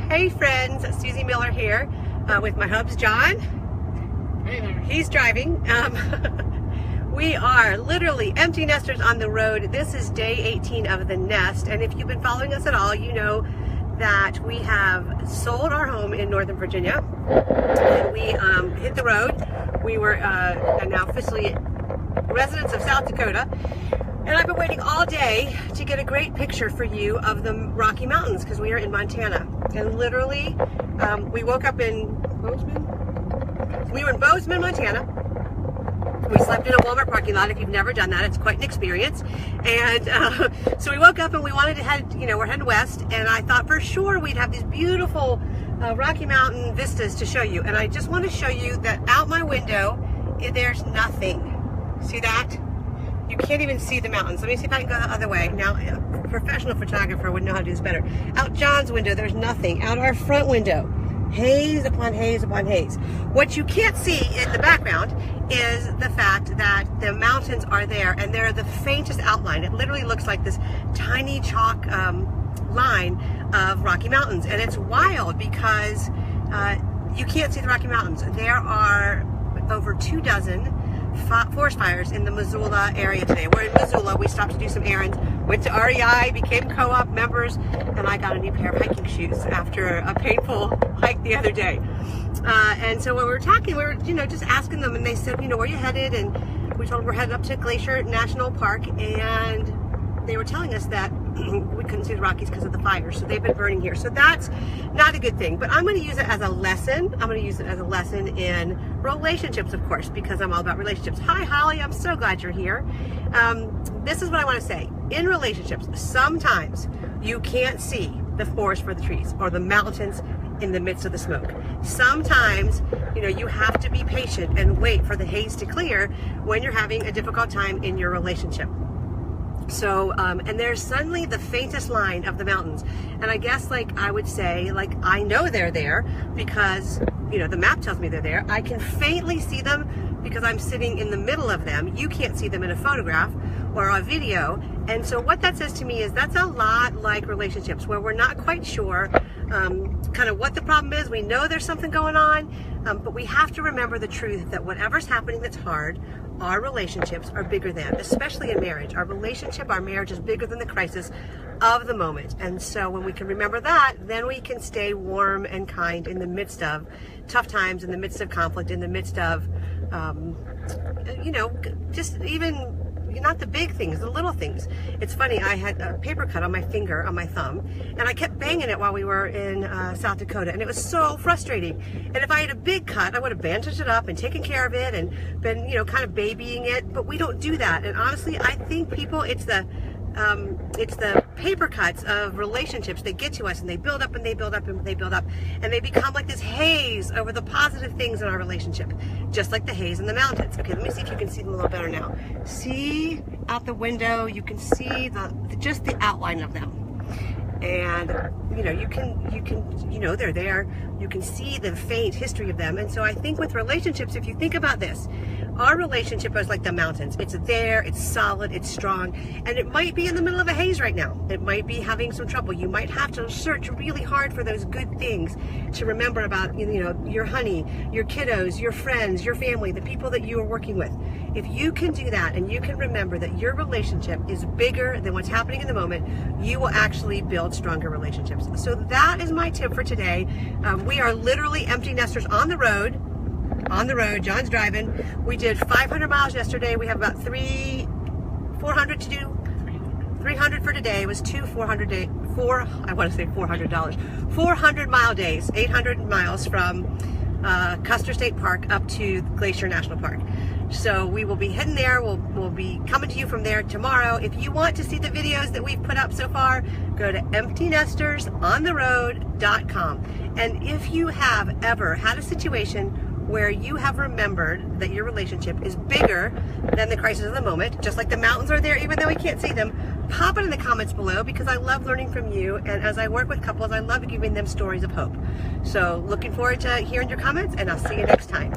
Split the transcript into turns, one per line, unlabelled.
Hey friends, Susie Miller here with my hubs John.
Hey there.
He's driving. We are literally empty nesters on the road. This is day 18 of the nest, and if you've been following us at all, you know that we have sold our home in Northern Virginia and we hit the road. We were now officially residents of South Dakota, and I've been waiting all day to get a great picture for you of the Rocky Mountains because we are in Montana. And literally, we woke up in Bozeman? We were in Bozeman, Montana. We slept in a Walmart parking lot. If you've never done that, it's quite an experience. And so we woke up and we wanted to head, we're heading west. And I thought for sure we'd have these beautiful Rocky Mountain vistas to show you. And I just want to show you that out my window, there's nothing. See that? You can't even see the mountains. Let me see if I can go the other way. Now, a professional photographer would know how to do this better. Out John's window, there's nothing. Out our front window, haze upon haze upon haze. What you can't see in the background is the fact that the mountains are there, and they're the faintest outline. It literally looks like this tiny chalk line of Rocky Mountains, and it's wild because you can't see the Rocky Mountains. There are over 24 forest fires in the Missoula area today. We're in Missoula. We stopped to do some errands, went to REI, became co-op members, and I got a new pair of hiking shoes after a painful hike the other day. And so when we were talking, we were, just asking them, and they said, where are you headed? And we told them we're headed up to Glacier National Park, and they were telling us that we couldn't see the Rockies because of the fires, so they've been burning here. So that's not a good thing, but I'm going to use it as a lesson. I'm going to use it as a lesson in relationships, of course, because I'm all about relationships. Hi, Holly. I'm so glad you're here. This is what I want to say. In relationships, sometimes you can't see the forest for the trees or the mountains in the midst of the smoke. Sometimes, you have to be patient and wait for the haze to clear when you're having a difficult time in your relationship. So, and there's suddenly the faintest line of the mountains. And I guess, I would say, I know they're there because, the map tells me they're there. I can faintly see them because I'm sitting in the middle of them. You can't see them in a photograph or a video. And so what that says to me is that's a lot like relationships, where we're not quite sure kind of what the problem is. We know there's something going on, but we have to remember the truth that whatever's happening that's hard, our relationships are bigger than, especially in marriage. Our marriage is bigger than the crisis of the moment. And so when we can remember that, then we can stay warm and kind in the midst of tough times, in the midst of conflict, in the midst of, just even not the big things, the little things. It's funny, I had a paper cut on my finger, on my thumb, and I kept banging it while we were in South Dakota, and it was so frustrating. And if I had a big cut, I would have bandaged it up and taken care of it and been, kind of babying it, but we don't do that. And honestly, I think people, it's the paper cuts of relationships that get to us, and they build up and they build up and they build up, and they become like this haze over the positive things in our relationship, just like the haze in the mountains. Okay, let me see if you can see them a little better now. See out the window, you can see just the outline of them. And you can they're there. You can see the faint history of them. And so I think with relationships, if you think about this, our relationship is like the mountains. It's there, it's solid, it's strong, and it might be in the middle of a haze right now. It might be having some trouble. You might have to search really hard for those good things to remember about, your honey, your kiddos, your friends, your family, the people that you are working with. If you can do that and you can remember that your relationship is bigger than what's happening in the moment, you will actually build stronger relationships. So that is my tip for today. We are literally empty nesters on the road. John's driving. We did 500 miles yesterday. We have about 400 to do. 300 for today. It was $400 mile days, 800 miles from Custer State Park up to Glacier National Park. So we will be heading there. We'll be coming to you from there tomorrow. If you want to see the videos that we've put up so far, go to emptynestersontheroad.com. And if you have ever had a situation where you have remembered that your relationship is bigger than the crisis of the moment, just like the mountains are there even though we can't see them, pop it in the comments below, because I love learning from you, and as I work with couples, I love giving them stories of hope. So looking forward to hearing your comments, and I'll see you next time.